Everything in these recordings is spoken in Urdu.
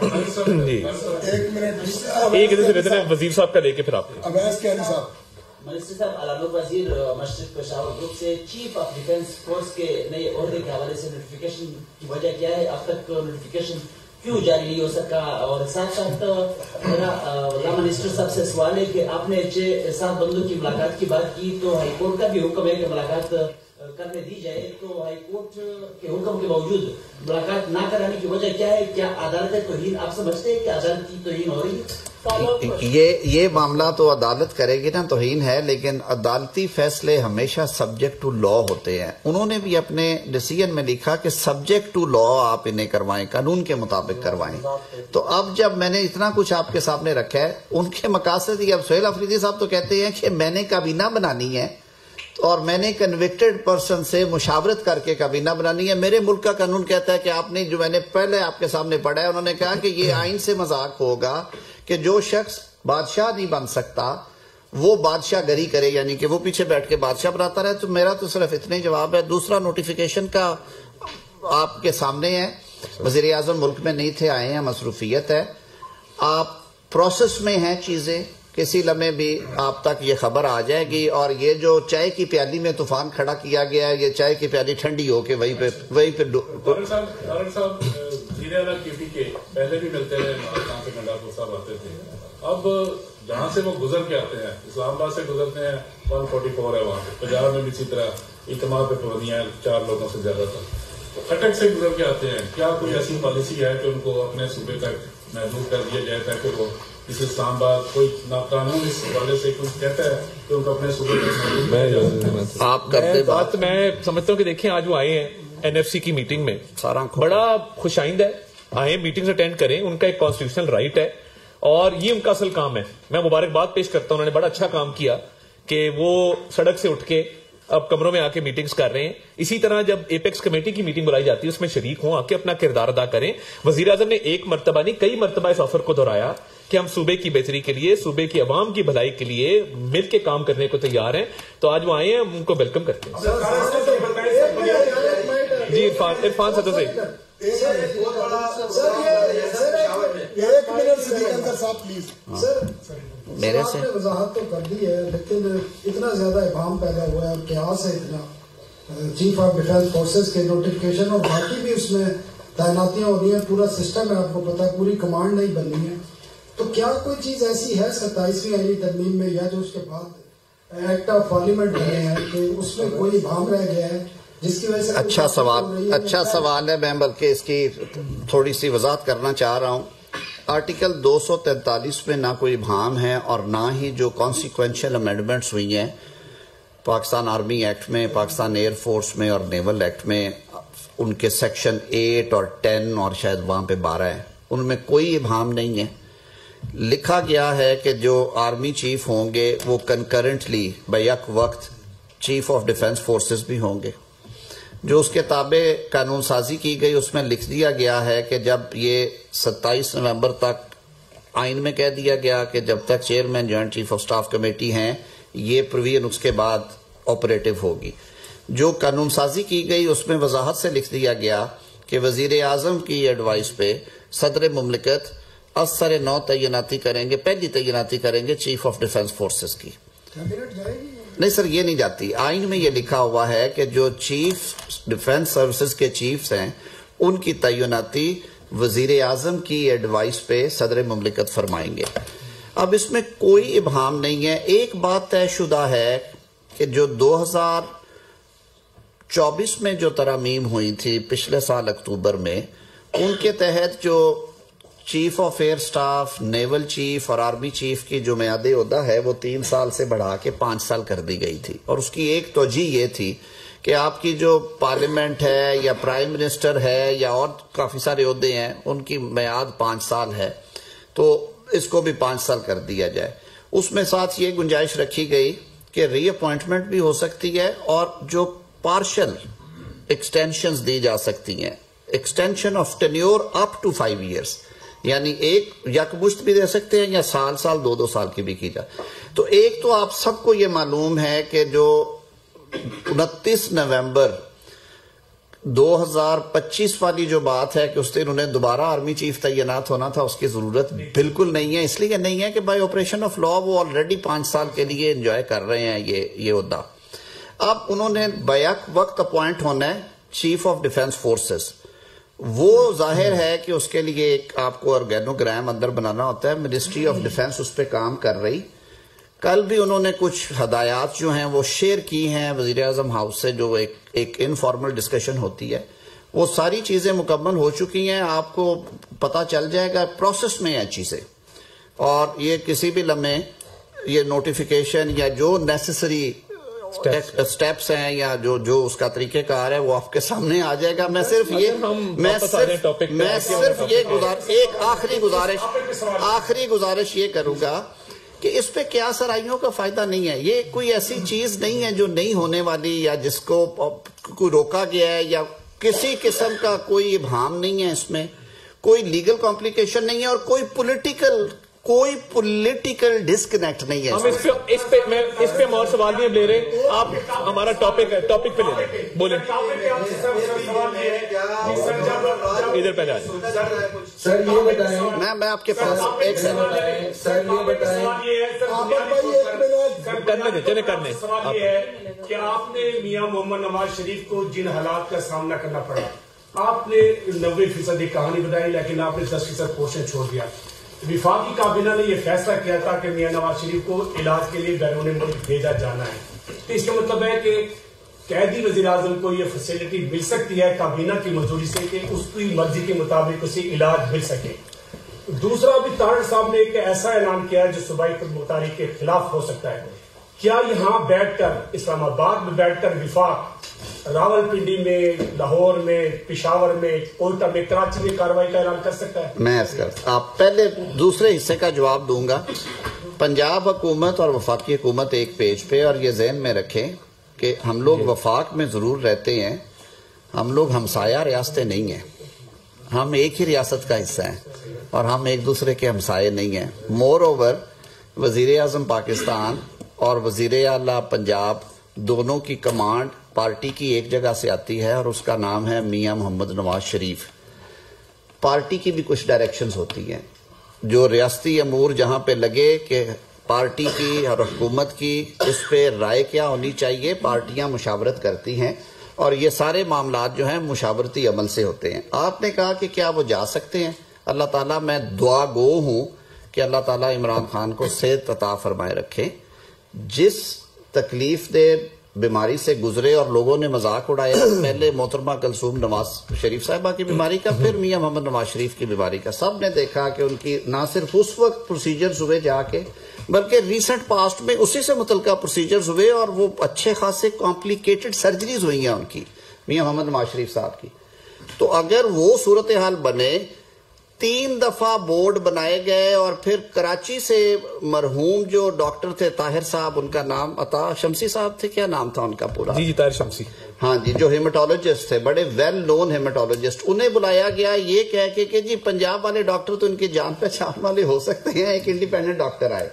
جی ایک منٹ ایک ادھر سے لیتے ہیں وزیر صاحب کا لے کے پھر آپ اویس کیانی صاحب. منسٹر صاحب علامہ وزیر مشرق پشاور گروپ سے چیف آف ڈیفینس فورس کے نئے عہدے کے حوالے سے نوٹیفیکیشن کی وجہ کیا ہے؟ اب تک نوٹیفیکیشن کیوں جاری نہیں ہو سکا؟ اور ساتھ ساتھ میرا منسٹر صاحب سے سوال ہے کہ آپ نے 7 بندوں کی ملاقات کی بات کی تو ہائی کورٹ کا بھی حکم ہے کہ ملاقات کرنے دی جائے، تو ہائی کورٹ کے حکم کے باوجود ملاقات نہ کرانے کی وجہ کیا ہے؟ کیا عدالت توہین آپ سمجھتے ہیں کہ عدالت کی توہین ہو رہی ہے؟ یہ معاملہ تو عدالت کرے گی نا، توہین ہے، لیکن عدالتی فیصلے ہمیشہ سبجیکٹ ٹو لا ہوتے ہیں. انہوں نے بھی اپنے ڈیسیژن میں لکھا کہ سبجیکٹ ٹو لا آپ انہیں کروائیں، قانون کے مطابق کروائیں. تو اب جب میں نے اتنا کچھ آپ کے سامنے رکھا ہے، ان کے مقاصد یہ، اب سہیل افریدی صاحب تو کہتے ہیں کہ میں نے کابینہ بنانی ہے اور میں نے کنوکٹڈ پرسن سے مشاورت کر کے کابینہ بنانی ہے. میرے ملک کا قانون کہتا ہے کہ آپ نے، جو میں نے پہلے آپ کے سامنے پڑھا ہے، انہوں نے کہا کہ یہ آئین سے مذاق ہوگا کہ جو شخص بادشاہ نہیں بن سکتا وہ بادشاہ گری کرے، یعنی کہ وہ پیچھے بیٹھ کے بادشاہ بناتا رہے. تو میرا تو صرف اتنے جواب ہے. دوسرا، نوٹیفیکیشن کا آپ کے سامنے ہے، وزیر اعظم ملک میں نہیں تھے، آئے ہیں، مصروفیت ہے، آپ پروسیس میں ہیں چیزیں، کسی لمحے بھی آپ تک یہ خبر آ جائے گی. اور یہ جو چائے کی پیالی میں طوفان کھڑا کیا گیا ہے، یہ چائے کی پیالی ٹھنڈی ہو کے وہیں پہ صاحب وزیر اعلیٰ کیوٹی کے پہلے بھی ملتے ہیں، کہاں سے گنڈاپور صاحب آتے تھے. اب جہاں سے وہ گزر کے آتے ہیں، اسلام آباد سے گزرتے ہیں، 144 ہے وہاں پہ، پنجاب میں بھی اسی طرح اجتماع پہ پابندیاں 4 لوگوں سے زیادہ تھا. اٹک سے گزر کے آتے ہیں، کیا کوئی ایسی پالیسی ہے کہ ان کو اپنے صوبے تک محدود کر دیا جائے تاکہ وہ اس اسلام آباد کوئی ناقانون اس حوالے سے کچھ کہتا ہے کہ ان کو اپنے صوبے تک آپ کرتے بات؟ میں سمجھتا ہوں کہ دیکھیں آج وہ آئے ہیں NFC کی میٹنگ میں، بڑا خوش آئند ہے، آئیں میٹنگز اٹینڈ کریں، ان کا ایک کانسٹیٹیوشنل رائٹ ہے اور یہ ان کا اصل کام ہے. میں مبارکباد پیش کرتا ہوں، انہوں نے بڑا اچھا کام کیا کہ وہ سڑک سے اٹھ کے اب کمروں میں آ کے میٹنگز کر رہے ہیں. اسی طرح جب ایپیکس کمیٹی کی میٹنگ بلائی جاتی ہے اس میں شریک ہوں، آ کے اپنا کردار ادا کریں. وزیر اعظم نے ایک مرتبہ نہیں کئی مرتبہ اس آفر کو دہرایا کہ ہم صوبے کی بہتری کے لیے، صوبے کی عوام کی بھلائی کے لیے مل کے کام کرنے کو تیار ہیں. تو آج وہ آئے ہیں، ہم ان کو ویلکم کرتے ہیں. جی عرفان صدر سے میرے سے وضاحت تو کر دی ہے، لیکن اتنا زیادہ ابہام پیدا ہوا ہے اور قیاس ہے اتنا. چیف آف ڈیفینس فورسز کے نوٹیفکیشن اور باقی بھی اس میں تعیناتیاں ہو رہی ہیں، پورا سسٹم ہے، آپ کو پتا ہے، پوری کمانڈ نہیں بننی ہے. تو کیا کوئی چیز ایسی ہے 27ویں آئینی ترمیم میں یا جو اس کے بعد ایکٹ آف پارلیمنٹ بنے ہیں کہ اس میں کوئی ابہام رہ گیا ہے جس کی وجہ سے؟ اچھا سوال ہے. میں بلکہ اس کی تھوڑی سی وضاحت کرنا چاہ رہا ہوں. آرٹیکل 243 میں نہ کوئی ابہام ہے اور نہ ہی جو کانسیکوینشل امینڈمنٹس ہوئی ہیں پاکستان آرمی ایکٹ میں، پاکستان ایئر فورس میں اور نیول ایکٹ میں، ان کے سیکشن 8 اور 10 اور شاید وہاں پہ 12 ہے، ان میں کوئی ابہام نہیں ہے. لکھا گیا ہے کہ جو آرمی چیف ہوں گے وہ کنکرنٹلی بیک وقت چیف آف ڈیفینس فورسز بھی ہوں گے. جو اس کے تابع قانون سازی کی گئی اس میں لکھ دیا گیا ہے کہ جب یہ 27 نومبر تک آئین میں کہہ دیا گیا کہ جب تک chairman joint chief of staff committee ہیں یہ پروویژن اس کے بعد آپریٹو ہوگی. جو قانون سازی کی گئی اس میں وضاحت سے لکھ دیا گیا کہ وزیر اعظم کی ایڈوائس پہ صدر مملکت اثر نو تعیناتی کریں گے، پہلی تعیناتی کریں گے چیف آف ڈیفینس فورسز کی. نہیں سر، یہ نہیں جاتی. آئین میں یہ لکھا ہوا ہے کہ جو چیف ڈیفینس سروسز کے چیفز ہیں ان کی تعیناتی وزیر اعظم کی ایڈوائس پہ صدر مملکت فرمائیں گے. اب اس میں کوئی ابہام نہیں ہے. ایک بات طے شدہ ہے کہ جو 2024 میں جو ترامیم ہوئی تھی پچھلے سال اکتوبر میں، ان کے تحت جو chief of air staff, naval chief اور آرمی چیف کی جو میعاد عہدہ ہے وہ 3 سال سے بڑھا کے 5 سال کر دی گئی تھی. اور اس کی ایک توجہ یہ تھی کہ آپ کی جو پارلیمنٹ ہے یا پرائم منسٹر ہے یا اور کافی سارے عہدے ہیں ان کی میعاد 5 سال ہے، تو اس کو بھی 5 سال کر دیا جائے. اس میں ساتھ یہ گنجائش رکھی گئی کہ ری اپوائنٹمنٹ بھی ہو سکتی ہے اور جو پارشل ایکسٹینشنز دی جا سکتی ہیں، extension of tenure up to 5 years, یعنی ایک یکمشت بھی دے سکتے ہیں یا سال 2 سال کی بھی کی جائے. تو ایک تو آپ سب کو یہ معلوم ہے کہ جو 29 نومبر 2025 والی جو بات ہے کہ اس دن انہیں دوبارہ آرمی چیف تعینات ہونا تھا، اس کی ضرورت بالکل نہیں ہے. اس لیے نہیں ہے کہ بائی آپریشن آف لا وہ آلریڈی 5 سال کے لیے انجوائے کر رہے ہیں یہ عہدہ. اب انہوں نے بیک وقت اپوائنٹ ہونا ہے چیف آف ڈیفنس فورسز. وہ ظاہر ہے کہ اس کے لیے ایک آپ کو آرگینوگرام اندر بنانا ہوتا ہے. منسٹری آف ڈیفنس اس پہ کام کر رہی. کل بھی انہوں نے کچھ ہدایات جو ہیں وہ شیئر کی ہیں وزیر اعظم ہاؤس سے، جو ایک انفارمل ڈسکشن ہوتی ہے. وہ ساری چیزیں مکمل ہو چکی ہیں. آپ کو پتہ چل جائے گا، پروسیس میں ہیں چیزیں. اور یہ کسی بھی لمحے یہ نوٹیفیکیشن یا جو نیسیسری سٹیپس ہیں یا جو اس کا طریقہ کار ہے وہ آپ کے سامنے آ جائے گا. میں صرف ایک آخری گزارش یہ کروں گا کہ اس پہ کیا سرائیوں کا فائدہ نہیں ہے. یہ کوئی ایسی چیز نہیں ہے جو نہیں ہونے والی یا جس کو کوئی روکا گیا ہے یا کسی قسم کا کوئی ابہام نہیں ہے. اس میں کوئی لیگل کمپلیکیشن نہیں ہے اور کوئی پولیٹیکل ڈسکنیکٹ نہیں ہے. ہم اس پہ ہم اور سوال نہیں لے رہے. آپ ہمارا ٹاپک پہ لے لیں. بولیں ادھر پہ جائیں. سر یہ بتائیں، میں آپ کے پاس ایک سیکنڈ سر یہ بتائیں کرنے سوال یہ ہے کہ آپ نے میاں محمد نواز شریف کو جن حالات کا سامنا کرنا پڑا، آپ نے 90% کہانی بتائی لیکن آپ نے 10% پورشن چھوڑ دیا. وفاقی کابینہ نے یہ فیصلہ کیا تھا کہ میاں نواز شریف کو علاج کے لیے بیرون ملک بھیجا جانا ہے. تو اس کا مطلب ہے کہ قیدی وزیر اعظم کو یہ فیسلٹی مل سکتی ہے کابینہ کی منظوری سے کہ اس کی مرضی کے مطابق اسے علاج مل سکے. دوسرا بھی طاہر صاحب نے ایک ایسا اعلان کیا ہے جو صوبائی خود مختاری کے خلاف ہو سکتا ہے. کیا یہاں بیٹھ کر اسلام آباد میں بیٹھ کر وفاق راول پنڈی میں، لاہور میں، پشاور میں، کوئٹہ میں، کراچی میں کارروائی کا اعلان کر سکتا ہے؟ میں آپ پہلے دوسرے حصے کا جواب دوں گا. پنجاب حکومت اور وفاقی حکومت ایک پیج پہ، اور یہ ذہن میں رکھیں کہ ہم لوگ وفاق میں ضرور رہتے ہیں، ہم لوگ ہمسایہ ریاستیں نہیں ہیں. ہم ایک ہی ریاست کا حصہ ہیں اور ہم ایک دوسرے کے ہمسائے نہیں ہیں. مور اوور وزیر اعظم پاکستان اور وزیر اعلیٰ پنجاب دونوں کی کمانڈ پارٹی کی ایک جگہ سے آتی ہے اور اس کا نام ہے میاں محمد نواز شریف. پارٹی کی بھی کچھ ڈائریکشنز ہوتی ہیں جو ریاستی امور جہاں پہ لگے کہ پارٹی کی اور حکومت کی اس پہ رائے کیا ہونی چاہیے، پارٹیاں مشاورت کرتی ہیں اور یہ سارے معاملات جو ہیں مشاورتی عمل سے ہوتے ہیں. آپ نے کہا کہ کیا وہ جا سکتے ہیں؟ اللہ تعالیٰ، میں دعا گو ہوں کہ اللہ تعالیٰ عمران خان کو صحت عطا فرمائے رکھے. جس تکلیف دہ بیماری سے گزرے اور لوگوں نے مذاق اڑایا، پہلے محترمہ کلثوم نواز شریف صاحبہ کی بیماری کا، پھر میاں محمد نواز شریف کی بیماری کا، سب نے دیکھا کہ ان کی نہ صرف اس وقت پروسیجرز ہوئے جا کے، بلکہ ریسنٹ پاسٹ میں اسی سے متعلقہ پروسیجرز ہوئے اور وہ اچھے خاصے کمپلیکیٹڈ سرجریز ہوئی ہیں ان کی، میاں محمد نواز شریف صاحب کی. تو اگر وہ صورتحال بنے، 3 دفعہ بورڈ بنائے گئے اور پھر کراچی سے مرحوم جو ڈاکٹر تھے طاہر صاحب، ان کا نام عطا شمسی صاحب تھے، کیا نام تھا ان کا پورا؟ جی طاہر شمسی. ہاں جی، جو ہیماٹولوجسٹ تھے، بڑے ویل نون ہیماٹولوجسٹ، انہیں بلایا گیا یہ کہہ کے کہ جی پنجاب والے ڈاکٹر تو ان کی جان پہچان والے ہو سکتے ہیں. ایک انڈیپینڈنٹ ڈاکٹر آئے،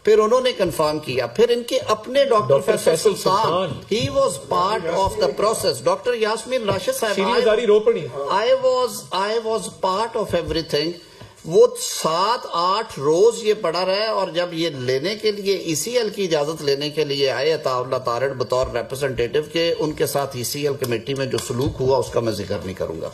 پھر انہوں نے کنفرم کیا. پھر ان کے اپنے doctor Faisal Sultan, he was part of the process. Doctor Yasmin Rashid صاحب، آئی واز پارٹ آف ایوری تھنگ. وہ 7-8 روز یہ پڑا رہا ہے اور جب یہ لینے کے لیے ای سی ایل کی اجازت لینے کے لیے آئے عطا اللہ تارڑ بطور ریپرزنٹیٹیو کے، ان کے ساتھ ای سی ایل کمیٹی میں جو سلوک ہوا اس کا میں ذکر نہیں کروں گا.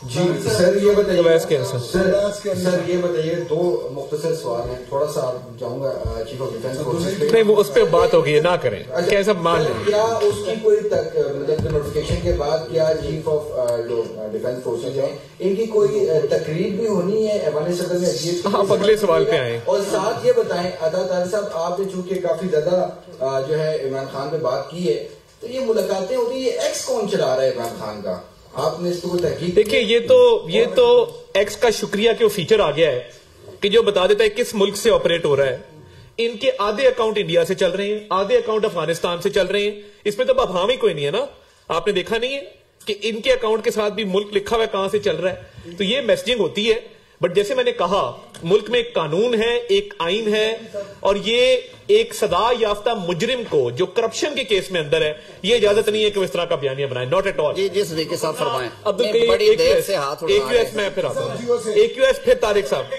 جی سر یہ بتائیے، سر یہ بتائیے، 2 مختصر سوال ہیں، تھوڑا سا جاؤں گا چیف آف ڈیفینس فورسز پہ. نہیں، وہ اس پہ بات ہوگی، یہ نہ کریں، کیسا مان لیں. کیا اس کی کوئی مطلب نوٹیفیکیشن کے بعد کیا چیف آف جو ڈیفینس فورسز ہیں ان کی کوئی تقریب بھی ہونی ہے ایوان صدر میں؟ آپ اگلے سوال پہ آئیں. اور ساتھ یہ بتائیں، عطا طاہر صاحب، آپ نے چونکہ کافی زیادہ جو ہے عمران خان پہ بات کی ہے، تو یہ ملاقاتیں ہوتی ہیں، یہ ایکس کون چلا رہا ہے عمران خان کا؟ آپ نے اس کو تحقیق؟ دیکھیں، یہ تو ایکس کا شکریہ کہ وہ فیچر آ گیا ہے کہ جو بتا دیتا ہے کس ملک سے آپریٹ ہو رہا ہے. ان کے آدھے اکاؤنٹ انڈیا سے چل رہے ہیں، آدھے اکاؤنٹ افغانستان سے چل رہے ہیں. اس میں تو ابہام ہی کوئی نہیں ہے نا. آپ نے دیکھا نہیں ہے کہ ان کے اکاؤنٹ کے ساتھ بھی ملک لکھا ہوا ہے کہاں سے چل رہا ہے. تو یہ میسجنگ ہوتی ہے. بٹ جیسے میں نے کہا ملک میں ایک قانون ہے, ایک آئین ہے, اور یہ ایک سزا یافتہ مجرم کو جو کرپشن کے کیس میں اندر ہے یہ اجازت نہیں ہے کہ وہ اس طرح کا بیانیہ بنائے, ناٹ ایٹ آل. جی جس طریقے سے فرمائیں عبدالکیوس میں پھر آتا ہوں, AQS پھر طارق صاحب.